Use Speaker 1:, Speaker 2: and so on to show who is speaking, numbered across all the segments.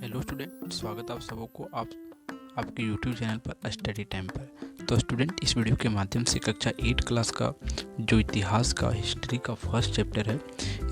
Speaker 1: Hello student, स्वागत आप सबको आपके यूट्यूब चैनल पर स्टडी टाइम पर। तो स्टूडेंट, इस वीडियो के माध्यम से कक्षा 8 क्लास का जो इतिहास का हिस्ट्री का फर्स्ट चैप्टर है,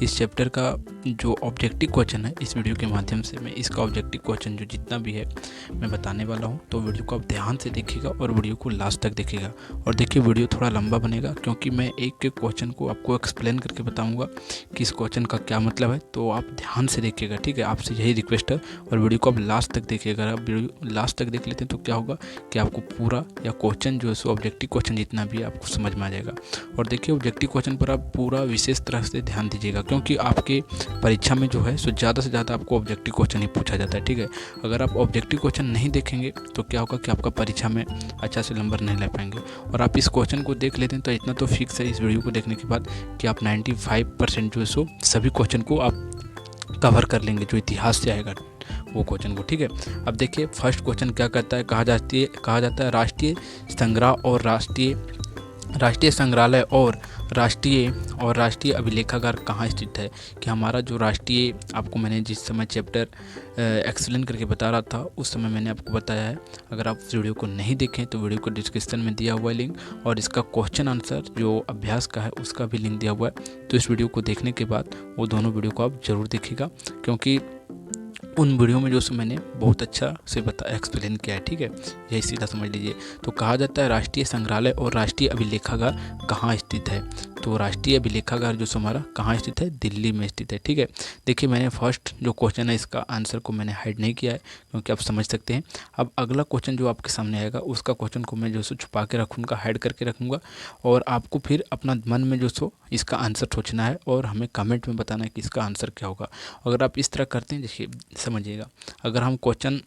Speaker 1: इस चैप्टर का जो ऑब्जेक्टिव क्वेश्चन है, इस वीडियो के माध्यम से मैं इसका ऑब्जेक्टिव क्वेश्चन जो जितना भी है मैं बताने वाला हूं। तो वीडियो को आप ध्यान से देखिएगा और वीडियो को लास्ट तक देखिएगा। और देखिए, वीडियो थोड़ा लंबा बनेगा क्योंकि मैं एक एक क्वेश्चन को आपको एक्सप्लेन करके बताऊँगा कि इस क्वेश्चन का क्या मतलब है। तो आप ध्यान से देखिएगा, ठीक है। आपसे यही रिक्वेस्ट है और वीडियो को आप लास्ट तक देखिएगा। अगर आप वीडियो लास्ट तक देख लेते हैं तो क्या होगा कि आपको पूरा या क्वेश्चन जो है सो ऑब्जेक्टिव क्वेश्चन जितना भी है आपको समझ में आ जाएगा। और देखिए, ऑब्जेक्टिव क्वेश्चन पर आप पूरा विशेष तरह से ध्यान दीजिएगा क्योंकि आपके परीक्षा में जो है सो ज़्यादा से ज़्यादा आपको ऑब्जेक्टिव क्वेश्चन ही पूछा जाता है, ठीक है। अगर आप ऑब्जेक्टिव क्वेश्चन नहीं देखेंगे तो क्या होगा कि आपका परीक्षा में अच्छा से नंबर नहीं ले पाएंगे। और आप इस क्वेश्चन को देख लेते हैं तो इतना तो फिक्स है इस वीडियो को देखने के बाद कि आप 95% जो है सो सभी क्वेश्चन को आप कवर कर लेंगे जो इतिहास से आएगा वो क्वेश्चन को, ठीक है। अब देखिए, फर्स्ट क्वेश्चन क्या कहता है, कहा जाता है राष्ट्रीय संग्रहालय और राष्ट्रीय अभिलेखागार कहाँ स्थित है। कि हमारा जो राष्ट्रीय, आपको मैंने जिस समय चैप्टर एक्सप्लेन करके बता रहा था उस समय मैंने आपको बताया है। अगर आप वीडियो को नहीं देखें तो वीडियो को डिस्क्रिप्शन में दिया हुआ है लिंक, और इसका क्वेश्चन आंसर जो अभ्यास का है उसका भी लिंक दिया हुआ है। तो इस वीडियो को देखने के बाद वो दोनों वीडियो को आप ज़रूर देखिएगा क्योंकि उन वीडियो में जो सो मैंने बहुत अच्छा से एक्सप्लेन किया है, ठीक है। यही सीधा समझ लीजिए। तो कहा जाता है राष्ट्रीय संग्रहालय और राष्ट्रीय अभिलेखागार कहाँ स्थित है। तो राष्ट्रीय अभिलेखागार जो हमारा कहाँ स्थित है, दिल्ली में स्थित है, ठीक है। देखिए, मैंने फर्स्ट जो क्वेश्चन है इसका आंसर को मैंने हाइड नहीं किया है क्योंकि आप समझ सकते हैं। अब अगला क्वेश्चन जो आपके सामने आएगा उसका क्वेश्चन को मैं जो सो छुपा के रखूँगा, हाइड करके रखूँगा, और आपको फिर अपना मन में जो सो इसका आंसर सोचना है और हमें कमेंट में बताना है कि इसका आंसर क्या होगा। अगर आप इस तरह करते हैं, देखिए समझिएगा, अगर हम क्वेश्चन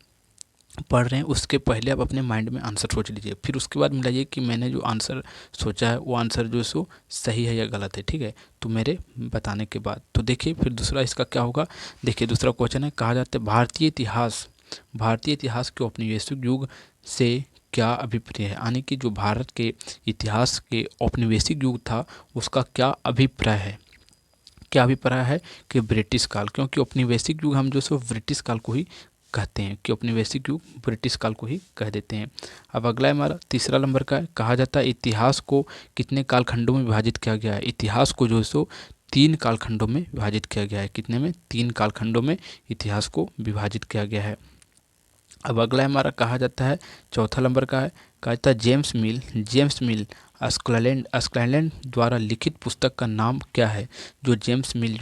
Speaker 1: पढ़ रहे हैं उसके पहले आप अपने माइंड में आंसर सोच लीजिए, फिर उसके बाद मिलाइए कि मैंने जो आंसर सोचा है वो आंसर जो है सो सही है या गलत है, ठीक है। तो मेरे बताने के बाद तो देखिए फिर दूसरा इसका क्या होगा। देखिए, दूसरा क्वेश्चन है, कहा जाता है भारतीय इतिहास के औपनिवेशिक युग से क्या अभिप्राय है। यानी कि जो भारत के इतिहास के औपनिवेशिक युग था उसका क्या अभिप्राय है। क्या अभिप्राय है कि ब्रिटिश काल, क्योंकि औपनिवेशिक युग हम जो सो ब्रिटिश काल को ही कहते हैं, कि औपनिवेशिक युग ब्रिटिश काल को ही कह देते हैं। अब अगला हमारा तीसरा नंबर का है, कहा जाता है इतिहास को कितने कालखंडों में विभाजित किया गया है। इतिहास को जो है सो 3 कालखंडों में विभाजित किया गया है। कितने में, 3 कालखंडों में इतिहास को विभाजित किया गया है। अब अगला हमारा कहा जाता है, चौथा नंबर का है, कहा जाता है जेम्स मिल स्कॉटलैंड द्वारा लिखित पुस्तक का नाम क्या है। जो जेम्स मिल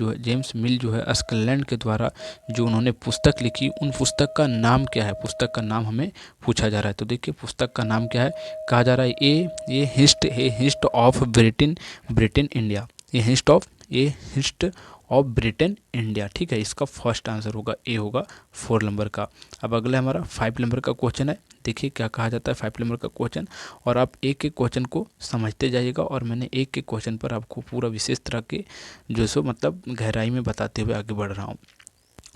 Speaker 1: जो है स्कॉटलैंड के द्वारा जो उन्होंने पुस्तक लिखी, उन पुस्तक का नाम क्या है। पुस्तक का नाम हमें पूछा जा रहा है। तो देखिए, पुस्तक का नाम क्या है, कहा जा रहा है ये हिस्ट ऑफ ब्रिटेन इंडिया। ये हिस्ट ऑफ ब्रिटेन इंडिया, ठीक है। इसका फर्स्ट आंसर होगा ए, होगा 4 नंबर का। अब अगला हमारा 5 नंबर का क्वेश्चन है। देखिए क्या कहा जाता है 5 नंबर का क्वेश्चन, और आप एक एक क्वेश्चन को समझते जाइएगा और मैंने एक एक क्वेश्चन पर आपको पूरा विशेष तरह के जो सो मतलब गहराई में बताते हुए आगे बढ़ रहा हूँ।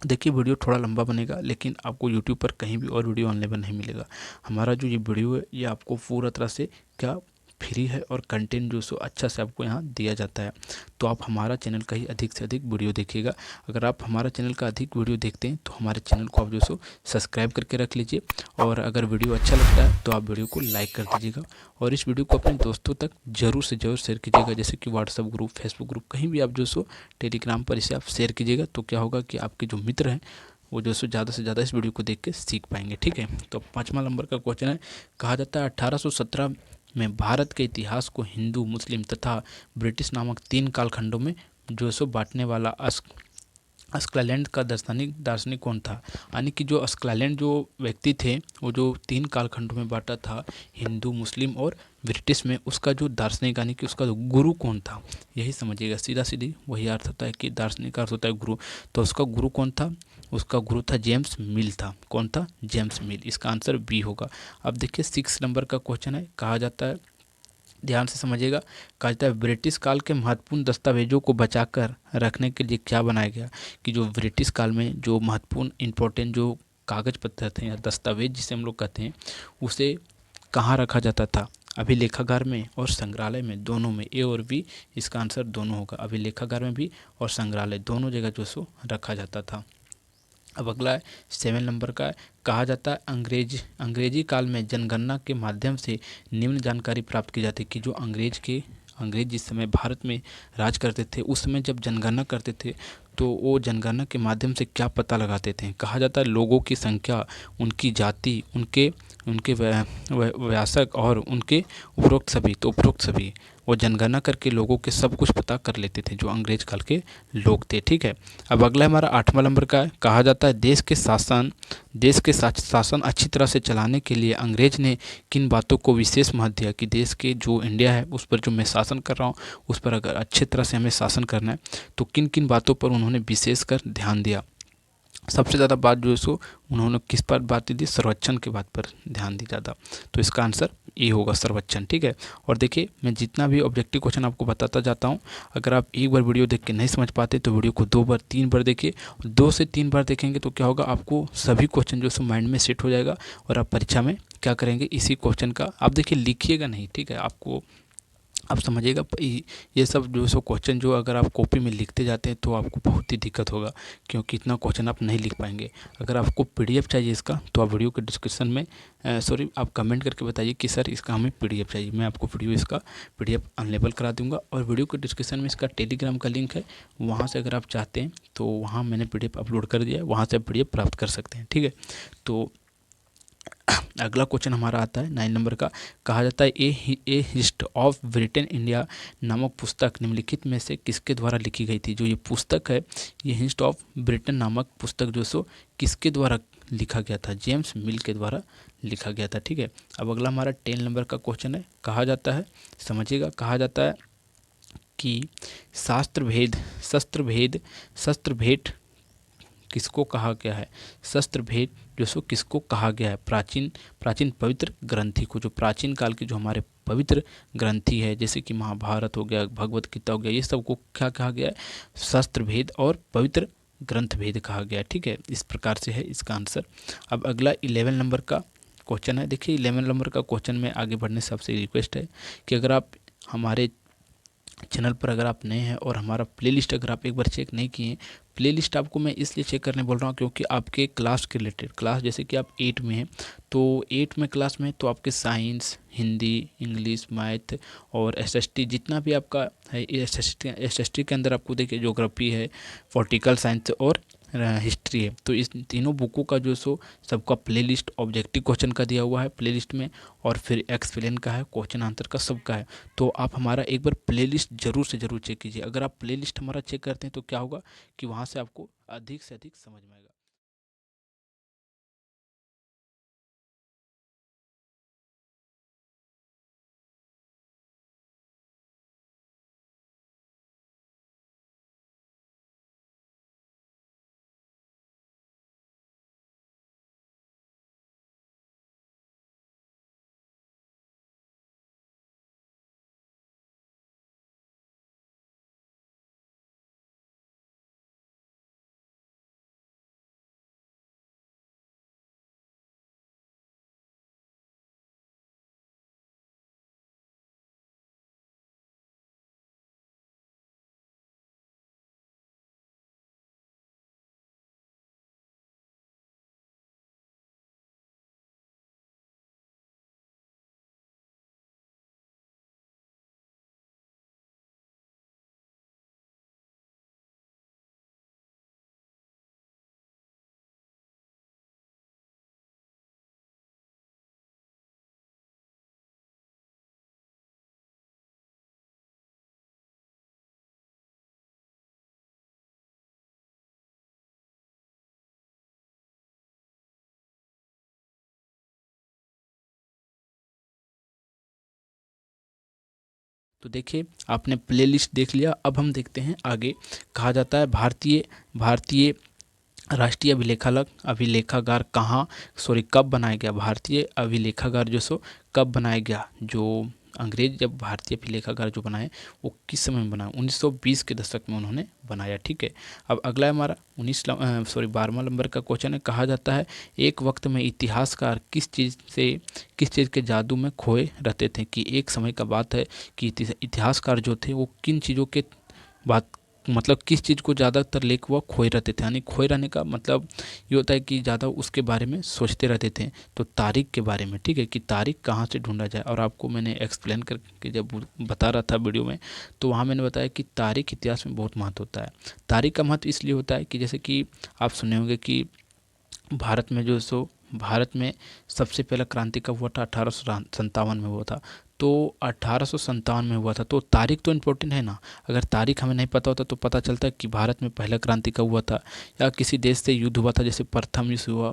Speaker 1: देखिए, वीडियो थोड़ा लंबा बनेगा लेकिन आपको यूट्यूब पर कहीं भी और वीडियो अवेलेबल नहीं मिलेगा। हमारा जो ये वीडियो है ये आपको पूरा तरह से क्या फ्री है और कंटेंट जो सो अच्छा से आपको यहाँ दिया जाता है। तो आप हमारा चैनल का ही अधिक से अधिक वीडियो देखिएगा। अगर आप हमारा चैनल का अधिक वीडियो देखते हैं तो हमारे चैनल को आप जो सो सब्सक्राइब करके रख लीजिए, और अगर वीडियो अच्छा लगता है तो आप वीडियो को लाइक कर दीजिएगा, और इस वीडियो को अपने दोस्तों तक ज़रूर से ज़रूर शेयर कीजिएगा, जैसे कि व्हाट्सएप ग्रुप, फेसबुक ग्रुप, कहीं भी आप जो सो टेलीग्राम पर इसे आप शेयर कीजिएगा। तो क्या होगा कि आपके जो मित्र हैं वो जो सो ज़्यादा से ज़्यादा इस वीडियो को देख के सीख पाएंगे, ठीक है। तो 5वां नंबर का क्वेश्चन है, कहा जाता है 1817 में भारत के इतिहास को हिंदू, मुस्लिम तथा ब्रिटिश नामक 3 कालखंडों में जो सो बांटने वाला स्कॉटलैंड का दार्शनिक कौन था। यानी कि जो स्कॉटलैंड जो व्यक्ति थे वो जो 3 कालखंडों में बांटा था, हिंदू, मुस्लिम और ब्रिटिश में, उसका जो दार्शनिक यानी कि उसका जो गुरु कौन था। यही समझिएगा, सीधा सीधी वही अर्थ होता है कि दार्शनिक का अर्थ होता है गुरु। तो उसका गुरु कौन था, उसका गुरु था जेम्स मिल था। कौन था, जेम्स मिल। इसका आंसर बी होगा। अब देखिए 6 नंबर का क्वेश्चन है, कहा जाता है, ध्यान से समझिएगा, कहा जाता है ब्रिटिश काल के महत्वपूर्ण दस्तावेजों को बचाकर रखने के लिए क्या बनाया गया। कि जो ब्रिटिश काल में जो महत्वपूर्ण इंपॉर्टेंट जो कागज पत्तर थे या दस्तावेज जिसे हम लोग कहते हैं, उसे कहाँ रखा जाता था। अभिलेखागार में और संग्रहालय में, दोनों में, ए और बी। इसका आंसर दोनों होगा, अभिलेखागार में भी और संग्रहालय दोनों जगह जो सो रखा जाता था। अब अगला है 7 नंबर का है, कहा जाता है अंग्रेजी काल में जनगणना के माध्यम से निम्न जानकारी प्राप्त की जाती है कि जो अंग्रेज जिस समय भारत में राज करते थे उस समय जब जनगणना करते थे तो वो जनगणना के माध्यम से क्या पता लगाते थे। कहा जाता है लोगों की संख्या, उनकी जाति, उनके उनके वयस्क और उनके उपरोक्त सभी वो जनगणना करके लोगों के सब कुछ पता कर लेते थे जो अंग्रेज काल के लोग थे। ठीक है। अब अगला हमारा 8वां नंबर का है, कहा जाता है देश के शासन अच्छी तरह से चलाने के लिए अंग्रेज ने किन बातों को विशेष महत्व दिया कि देश के जो इंडिया है उस पर जो मैं शासन कर रहा हूँ उस पर अगर अच्छी तरह से हमें शासन करना है तो किन किन बातों पर उन्होंने विशेषकर ध्यान दिया। सबसे ज़्यादा बात जो है सो उन्होंने किस पर बात दी, सर्वेक्षण की बात पर ध्यान दी ज़्यादा। तो इसका आंसर ये होगा सर्वेक्षण। ठीक है। और देखिए मैं जितना भी ऑब्जेक्टिव क्वेश्चन आपको बताता जाता हूँ, अगर आप एक बार वीडियो देख के नहीं समझ पाते तो वीडियो को 2 बार 3 बार देखिए। 2 से 3 बार देखेंगे तो क्या होगा, आपको सभी क्वेश्चन जो सो माइंड में सेट हो जाएगा और आप परीक्षा में क्या करेंगे, इसी क्वेश्चन का आप देखिए लिखिएगा नहीं। ठीक है। आपको आप समझिएगा ये सब जो सो क्वेश्चन जो अगर आप कॉपी में लिखते जाते हैं तो आपको बहुत ही दिक्कत होगा, क्योंकि इतना क्वेश्चन आप नहीं लिख पाएंगे। अगर आपको पीडीएफ चाहिए इसका तो आप वीडियो के डिस्क्रिप्शन में आप कमेंट करके बताइए कि सर इसका हमें पीडीएफ चाहिए, मैं आपको वीडियो इसका पीडीएफ अवेलेबल करा दूंगा। और वीडियो के डिस्क्रिप्शन में इसका टेलीग्राम का लिंक है, वहाँ से अगर आप चाहते हैं तो वहाँ मैंने पीडीएफ अपलोड कर दिया है, वहाँ से आप पीडीएफ प्राप्त कर सकते हैं। ठीक है। तो अगला क्वेश्चन हमारा आता है 9 नंबर का, कहा जाता है ए हिस्ट्री ऑफ ब्रिटेन इंडिया नामक पुस्तक निम्नलिखित में से किसके द्वारा लिखी गई थी। जो ये पुस्तक है, ये हिस्ट्री ऑफ ब्रिटेन नामक पुस्तक जो सो किसके द्वारा लिखा गया था, जेम्स मिल के द्वारा लिखा गया था। ठीक है। अब अगला हमारा 10 नंबर का क्वेश्चन है, कहा जाता है, समझिएगा, कहा जाता है कि शस्त्र भेद किसको कहा गया है। शस्त्र भेद जो सो किसको कहा गया है, प्राचीन पवित्र ग्रंथि को, जो प्राचीन काल की जो हमारे पवित्र ग्रंथि है जैसे कि महाभारत हो गया, भगवत गीता हो गया, ये सब को क्या कहा गया है, शस्त्र भेद और पवित्र ग्रंथ भेद कहा गया है। ठीक है। इस प्रकार से है इसका आंसर। अब अगला 11 नंबर का क्वेश्चन है। देखिए 11 नंबर का क्वेश्चन में आगे बढ़ने से आपसे रिक्वेस्ट है कि अगर आप हमारे चैनल पर अगर आप नए हैं और हमारा प्लेलिस्ट अगर आप एक बार चेक नहीं किए, प्लेलिस्ट आपको मैं इसलिए चेक करने बोल रहा हूँ क्योंकि आपके क्लास के रिलेटेड, क्लास जैसे कि आप 8 में हैं तो 8 में क्लास में तो आपके साइंस, हिंदी, इंग्लिश, मैथ और एसएसटी जितना भी आपका है, एसएसटी के अंदर आपको देखिए ज्योग्राफी है, पॉलिटिकल साइंस और हिस्ट्री है। तो इस तीनों बुकों का जो सो सबका प्लेलिस्ट ऑब्जेक्टिव क्वेश्चन का दिया हुआ है प्लेलिस्ट में, और फिर एक्सप्लेन का है, क्वेश्चन आंसर का सबका है। तो आप हमारा एक बार प्लेलिस्ट जरूर से जरूर चेक कीजिए। अगर आप प्लेलिस्ट हमारा चेक करते हैं तो क्या होगा कि वहाँ से आपको अधिक से अधिक समझ में आएगा। तो देखिए आपने प्लेलिस्ट देख लिया, अब हम देखते हैं आगे। कहा जाता है भारतीय राष्ट्रीय अभिलेखागार कब बनाया गया। भारतीय अभिलेखागार जो सो कब बनाया गया, जो अंग्रेज जब भारतीय अभिलेखागार जो बनाए वो किस समय में बनाया, 1920 के दशक में उन्होंने बनाया। ठीक है। अब अगला हमारा 12वां नंबर का क्वेश्चन है, कहा जाता है एक वक्त में इतिहासकार किस चीज़ के जादू में खोए रहते थे। कि एक समय का बात है कि इतिहासकार जो थे वो किन चीज़ों के बात मतलब किस चीज़ को ज़्यादातर लेकर वह खोए रहते थे, यानी खोए रहने का मतलब ये होता है कि ज़्यादा उसके बारे में सोचते रहते थे। तो तारीख के बारे में, ठीक है, कि तारीख कहाँ से ढूंढा जाए। और आपको मैंने एक्सप्लेन करके जब बता रहा था वीडियो में, तो वहाँ मैंने बताया कि तारीख इतिहास में बहुत महत्व होता है। तारीख का महत्व इसलिए होता है कि जैसे कि आप सुने होंगे कि भारत में जो सो भारत में सबसे पहला क्रांति कब हुआ था, 1857 में हुआ था। तो 1857 में हुआ था, तो तारीख तो इम्पोर्टेंट है ना। अगर तारीख हमें नहीं पता होता तो पता चलता है कि भारत में पहला क्रांति कब हुआ था, या किसी देश से युद्ध हुआ था, जैसे प्रथम विश्व हुआ,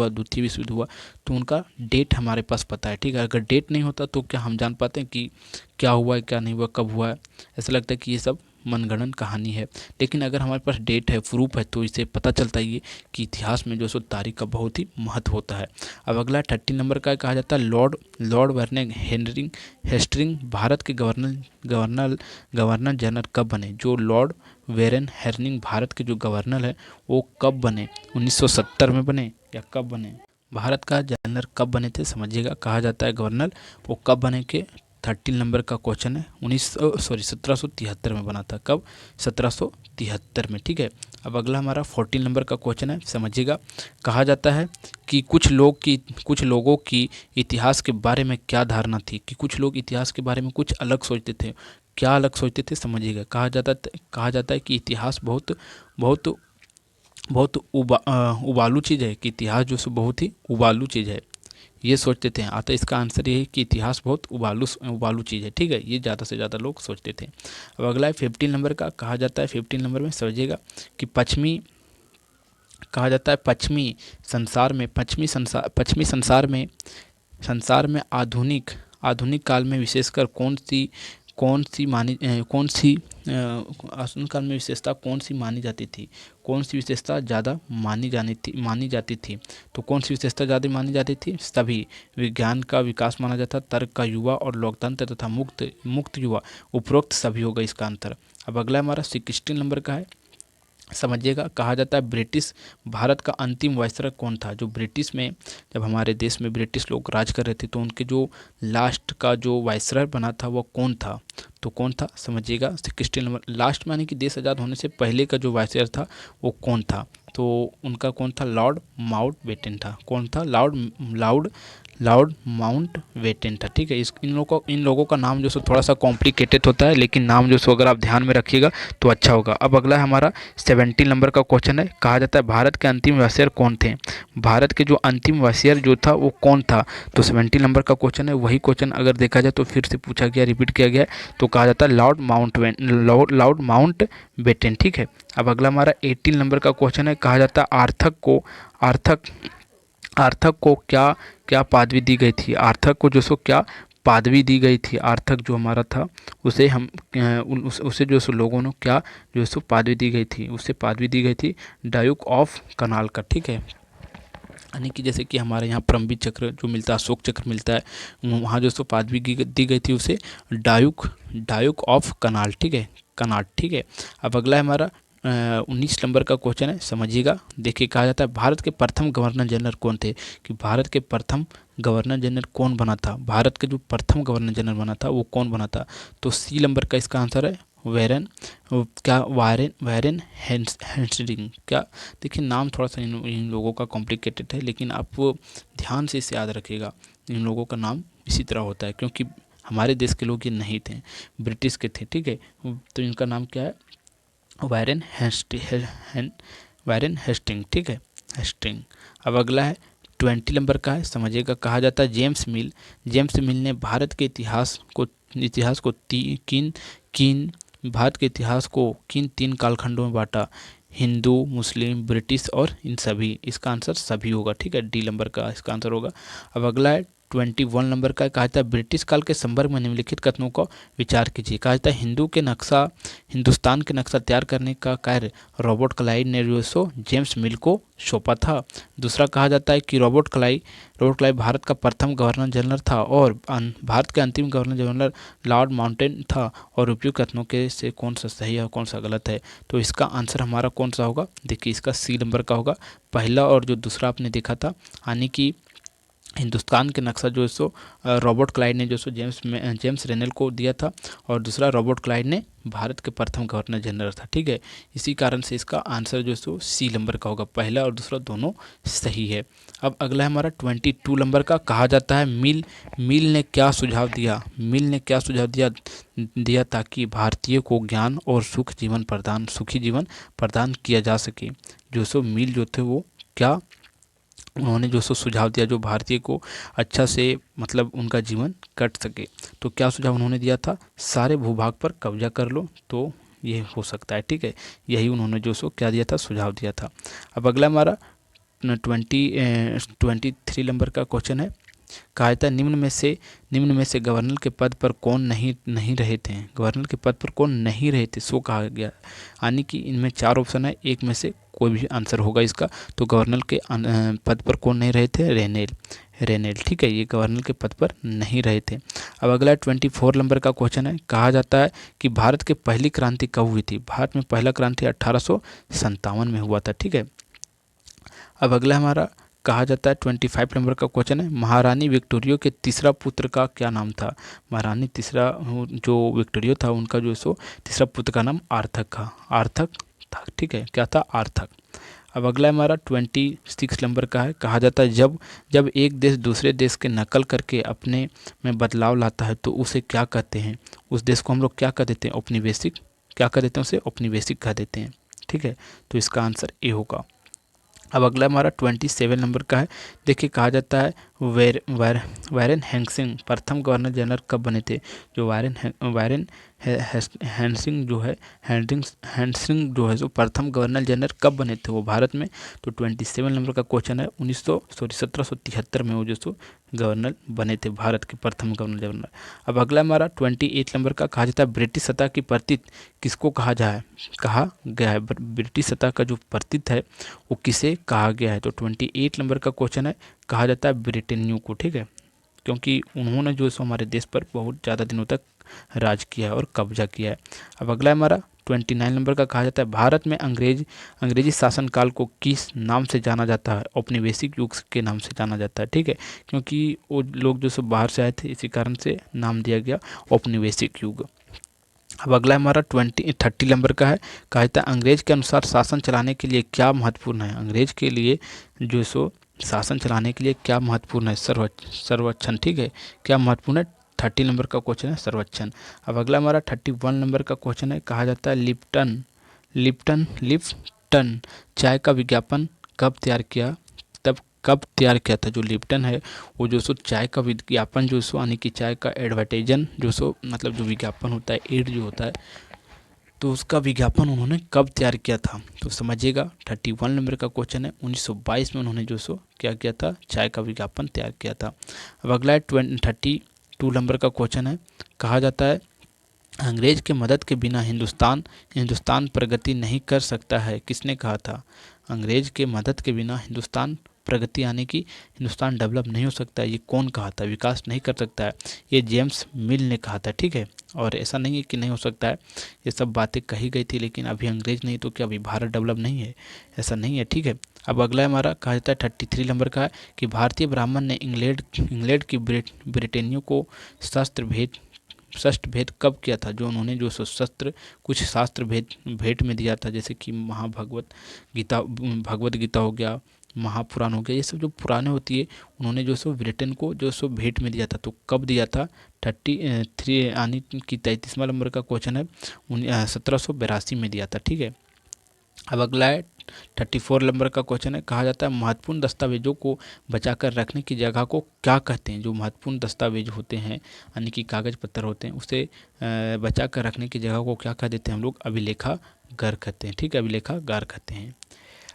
Speaker 1: द्वितीय विश्व युद्ध हुआ, तो उनका डेट हमारे पास पता है, ठीक है। अगर डेट नहीं होता तो क्या हम जान पाते हैं कि क्या हुआ है, क्या नहीं हुआ, कब हुआ है। ऐसा लगता है कि ये सब मनगढ़ंत कहानी है। लेकिन अगर हमारे पास डेट है, प्रूफ है, तो इससे पता चलता है कि इतिहास में जो सो तारीख का बहुत ही महत्व होता है। अब अगला 30 नंबर का कहा जाता है लॉर्ड वर्ने हेस्टिंग भारत के गवर्नर जनरल कब बने। जो लॉर्ड वेरन हेस्टिंग भारत के जो गवर्नर है वो कब बने, 1970 में बने या कब बने। भारत का जनरल कब बने थे, समझिएगा। कहा जाता है गवर्नर, वो कब बने के 13 नंबर का क्वेश्चन है। 1773 में बना था। कब, 1773 में, ठीक है। अब अगला हमारा 14 नंबर का क्वेश्चन है, समझिएगा। कहा जाता है कि कुछ लोगों की इतिहास के बारे में क्या धारणा थी, कि कुछ लोग इतिहास के बारे में कुछ अलग सोचते थे। क्या अलग सोचते थे, समझिएगा। कहा जाता है कि इतिहास बहुत बहुत बहुत उबालू चीज़ है, कि इतिहास जो सो बहुत ही उबालू चीज़ है, ये सोचते थे। अतः इसका आंसर ये है कि इतिहास बहुत उबालू चीज़ है, ठीक है। ये ज़्यादा से ज़्यादा लोग सोचते थे। अब अगला है 15 नंबर का। कहा जाता है 15 नंबर में समझिएगा कि संसार में आधुनिक काल में विशेषकर आधुनिक काल में विशेषता कौन सी मानी जाती थी, कौन सी विशेषता ज़्यादा मानी जाती थी। तो कौन सी विशेषता ज़्यादा मानी जाती थी, सभी। विज्ञान का विकास माना जाता, तर्क का युवा, और लोकतंत्र तथा मुक्त युवा। उपरोक्त सभी होगा इसका आंसर। अब अगला हमारा 16 नंबर का है, समझिएगा। कहा जाता है भारत का अंतिम वायसराय कौन था। जो ब्रिटिश में, जब हमारे देश में ब्रिटिश लोग राज कर रहे थे, तो उनके जो लास्ट का जो वायसराय बना था वो कौन था, तो कौन था, समझिएगा। 16 नंबर लास्ट माने कि देश आज़ाद होने से पहले का जो वायसराय था वो कौन था, तो उनका कौन था, लॉर्ड माउंटबेटन था। कौन था, लॉर्ड माउंटबेटन था, ठीक है। इन लोगों का नाम जो सो थोड़ा सा कॉम्प्लिकेटेड होता है, लेकिन नाम जो सो अगर आप ध्यान में रखिएगा तो अच्छा होगा। अब अगला हमारा 17 नंबर का क्वेश्चन है। कहा जाता है भारत के अंतिम वायसराय कौन थे। भारत के जो अंतिम वायसराय जो था वो कौन था, तो 17 नंबर का क्वेश्चन है। वही क्वेश्चन अगर देखा जाए तो फिर से पूछा गया, रिपीट किया गया, तो कहा जाता है लॉर्ड माउंटबेटन, ठीक है। अब अगला हमारा 18 नंबर का क्वेश्चन है। कहा जाता है आर्थक को क्या क्या पदवी दी गई थी। आर्थक को जो सो क्या पदवी दी गई थी। आर्थक जो हमारा था उसे उसे जो सो लोगों ने क्या जो सो पदवी दी गई थी, उसे पदवी दी गई थी ड्यूक ऑफ कनाल का, ठीक है। यानी कि जैसे कि हमारे यहाँ परमवीर चक्र जो मिलता है, अशोक चक्र मिलता है, वहाँ जो सो पदवी दी गई थी उसे ड्यूक ऑफ कनाल, ठीक है, कनाट, ठीक है। अब अगला है हमारा 19 नंबर का क्वेश्चन है, समझिएगा। देखिए, कहा जाता है भारत के प्रथम गवर्नर जनरल कौन थे, कि भारत के प्रथम गवर्नर जनरल कौन बना था। भारत के जो प्रथम गवर्नर जनरल बना था वो कौन बना था, तो सी नंबर का इसका आंसर है वारेन हेस्टिंग्स। क्या, देखिए नाम थोड़ा सा इन लोगों का कॉम्प्लिकेटेड है, लेकिन आप ध्यान से इसे याद रखिएगा। इन लोगों का नाम इसी तरह होता है, क्योंकि हमारे देश के लोग ये नहीं थे, ब्रिटिश के थे, ठीक है। तो इनका नाम क्या है, वारेन हेस्टिंग, ठीक है, हेस्टिंग। अब अगला है 20 नंबर का है, समझिएगा। कहा जाता है जेम्स मिल ने भारत के इतिहास को किन 3 कालखंडों में बांटा, हिंदू, मुस्लिम, ब्रिटिश और इन सभी। इसका आंसर सभी होगा, ठीक है, डी नंबर का इसका आंसर होगा। अब अगला है 21 नंबर का। कहा जाता है ब्रिटिश काल के संदर्भ में निम्नलिखित कथनों का विचार कीजिए। कहा जाता है हिंदुस्तान के नक्शा तैयार करने का कार्य रॉबर्ट क्लाइव ने जेम्स मिल को सौंपा था। दूसरा, कहा जाता है कि रॉबर्ट क्लाइव भारत का प्रथम गवर्नर जनरल था और भारत के अंतिम गवर्नर जनरल लॉर्ड माउंटेन था। और उपयुक्त कथनों के से कौन सा सही है और कौन सा गलत है, तो इसका आंसर हमारा कौन सा होगा, देखिए इसका सी नंबर का होगा। पहला और जो दूसरा आपने देखा था, यानी कि हिंदुस्तान के नक्शा जो है सो रॉबर्ट क्लाइव ने जो सो जेम्स रेनेल को दिया था, और दूसरा रॉबर्ट क्लाइव ने भारत के प्रथम गवर्नर जनरल था। ठीक है, इसी कारण से इसका आंसर जो है सो सी नंबर का होगा, पहला और दूसरा दोनों सही है। अब अगला है हमारा 22 नंबर का। कहा जाता है मिल ने क्या सुझाव दिया, मिल ने क्या सुझाव दिया ताकि भारतीय को ज्ञान और सुखी जीवन प्रदान किया जा सके। जो सो मिल जो थे वो क्या उन्होंने जो सो सुझाव दिया जो भारतीय को अच्छा से मतलब उनका जीवन कट सके। तो क्या सुझाव उन्होंने दिया था, सारे भूभाग पर कब्जा कर लो, तो ये हो सकता है। ठीक है, यही उन्होंने जो सो क्या दिया था, सुझाव दिया था। अब अगला हमारा 23 नंबर का क्वेश्चन है। कहा जाता है निम्न में से गवर्नर के पद पर कौन नहीं रहे थे, गवर्नर के पद पर कौन नहीं रहे थे, सो कहा गया। यानी कि इनमें 4 ऑप्शन है, एक में से कोई भी आंसर होगा इसका। तो गवर्नर के पद पर कौन नहीं रहे थे, रेनेल। ठीक है, ये गवर्नर के पद पर नहीं रहे थे। अब अगला 24 नंबर का क्वेश्चन है। कहा जाता है कि भारत की पहली क्रांति कब हुई थी, भारत में पहला क्रांति 1857 में हुआ था। ठीक है, अब अगला हमारा कहा जाता है 25 नंबर का क्वेश्चन है। महारानी विक्टोरिया के तीसरा पुत्र का क्या नाम था, महारानी तीसरा जो विक्टोरिया था उनका जो सो तीसरा पुत्र का नाम आर्थक था। ठीक है, क्या था, आर्थक। अब अगला हमारा 26 नंबर का है। कहा जाता है जब एक देश दूसरे देश के नकल करके अपने में बदलाव लाता है तो उसे क्या कहते हैं, उस देश को हम लोग क्या कह देते हैं, औपनिवेशिक, क्या कह देते हैं उसे, औपनिवेशिक कह देते हैं। ठीक है, तो इसका आंसर ए होगा। अब अगला हमारा 27 नंबर का है। देखिए, कहा जाता है वारेन हेस्टिंग प्रथम गवर्नर जनरल कब बने थे। जो वारेन हेस्टिंग जो है हेस्टिंग जो है जो प्रथम गवर्नर जनरल कब बने थे वो भारत में। तो 27 नंबर का क्वेश्चन है 1773 में वो जो सो गवर्नर बने थे, भारत के प्रथम गवर्नर जनरल। अब अगला हमारा 28 नंबर का। कहा जाता है ब्रिटिश सत्ता की प्रतीक किसको कहा गया है, ब्रिटिश सत्ता का जो प्रतीक है वो किसे कहा गया है। तो 28 नंबर का क्वेश्चन है। कहा जाता है ब्रिटेनियों को। ठीक है, क्योंकि उन्होंने जो सो हमारे देश पर बहुत ज़्यादा दिनों तक राज किया है और कब्जा किया है। अब अगला हमारा 29 नंबर का। कहा जाता है भारत में अंग्रेजी शासनकाल को किस नाम से जाना जाता है, औपनिवेशिक युग के नाम से जाना जाता है। ठीक है, क्योंकि वो लोग जो सो बाहर से आए थे, इसी कारण से नाम दिया गया औपनिवेशिक युग। अब अगला हमारा 30 नंबर का है। कहा जाता है अंग्रेज के अनुसार शासन चलाने के लिए क्या महत्वपूर्ण है, अंग्रेज के लिए जो सो शासन चलाने के लिए क्या महत्वपूर्ण है, सर्वक्षण। ठीक है, क्या महत्वपूर्ण है, 30 नंबर का क्वेश्चन है, सर्वक्षण। अब अगला हमारा 31 नंबर का क्वेश्चन है। कहा जाता है लिप्टन चाय का विज्ञापन कब तैयार किया था। जो लिप्टन है वो जो सो चाय का विज्ञापन जो सो यानी कि चाय का एडवर्टाइजन जो सो मतलब जो विज्ञापन होता है, एड जो होता है, तो उसका विज्ञापन उन्होंने कब तैयार किया था। तो समझिएगा 31 नंबर का क्वेश्चन है 1922 में उन्होंने जो सो क्या किया था, चाय का विज्ञापन तैयार किया था। अब अगला है 32 नंबर का क्वेश्चन है। कहा जाता है अंग्रेज के मदद के बिना हिंदुस्तान प्रगति नहीं कर सकता है, किसने कहा था। अंग्रेज के मदद के बिना हिंदुस्तान प्रगति यानी कि हिंदुस्तान डेवलप नहीं हो सकता है, ये कौन कहा था, विकास नहीं कर सकता है, ये जेम्स मिल ने कहा था। ठीक है, और ऐसा नहीं है कि नहीं हो सकता है, ये सब बातें कही गई थी, लेकिन अभी अंग्रेज नहीं तो क्या अभी भारत डेवलप नहीं है, ऐसा नहीं है। ठीक है, अब अगला हमारा कहा जाता है 33 नंबर का है कि भारतीय ब्राह्मण ने इंग्लैंड की ब्रिटेनियों को शस्त्र भेंट कब किया था। जो उन्होंने जो शस्त्र कुछ शास्त्र भेंट में दिया था, जैसे कि भगवत गीता हो गया, महापुराण हो गया, ये सब जो पुराने होती है उन्होंने जो सो ब्रिटेन को जो सो भेंट में दिया था। तो कब दिया था, 33 यानी कि 33वां नंबर का क्वेश्चन है 1782 में दिया था। ठीक है, अब अगला है 34 नंबर का क्वेश्चन है। कहा जाता है महत्वपूर्ण दस्तावेजों को बचाकर रखने की जगह को क्या कहते हैं। जो महत्वपूर्ण दस्तावेज होते हैं यानी कि कागज पत्तर होते हैं, उसे बचा कर रखने की जगह को क्या कह देते हैं हम लोग, अभिलेखागार कहते हैं। ठीक है, अभिलेखागार कहते हैं।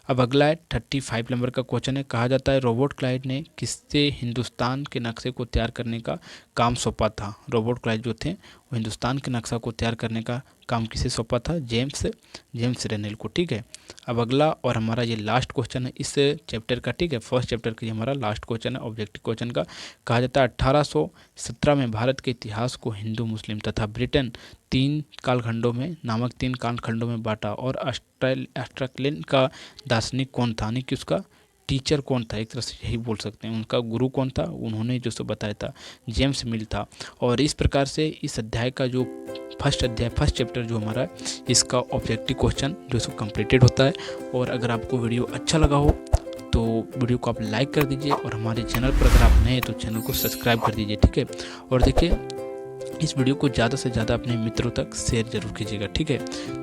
Speaker 1: अब अगला है 35 नंबर का क्वेश्चन है। कहा जाता है रॉबर्ट क्लाइव ने किससे हिंदुस्तान के नक्शे को तैयार करने का काम सौंपा था। रॉबर्ट क्लाइव जो थे वो हिंदुस्तान के नक्शा को तैयार करने का काम किसे सौंपा था, जेम्स रेनेल को। ठीक है, अब अगला और हमारा ये लास्ट क्वेश्चन है इस चैप्टर का। ठीक है, फर्स्ट चैप्टर का ये हमारा लास्ट क्वेश्चन है ऑब्जेक्टिव क्वेश्चन का। कहा जाता है 1817 में भारत के इतिहास को हिंदू, मुस्लिम तथा ब्रिटेन तीन कालखंडों में बांटा और ऑस्ट्रेलिया का दार्शनिक कौन था, यानी कि उसका टीचर कौन था, एक तरह से यही बोल सकते हैं, उनका गुरु कौन था, उन्होंने जो सो बताया था जेम्स मिल था। और इस प्रकार से इस अध्याय का जो फर्स्ट चैप्टर जो हमारा, इसका ऑब्जेक्टिव क्वेश्चन जो सो कंप्लीटेड होता है। और अगर आपको वीडियो अच्छा लगा हो तो वीडियो को आप लाइक कर दीजिए, और हमारे चैनल पर अगर आप नए हैं तो चैनल को सब्सक्राइब कर दीजिए, ठीक है। और देखिए, इस वीडियो को ज़्यादा से ज़्यादा अपने मित्रों तक शेयर जरूर कीजिएगा, ठीक है।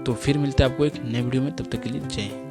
Speaker 1: तो फिर मिलते हैं आपको एक नए वीडियो में, तब तक के लिए जय हिंद।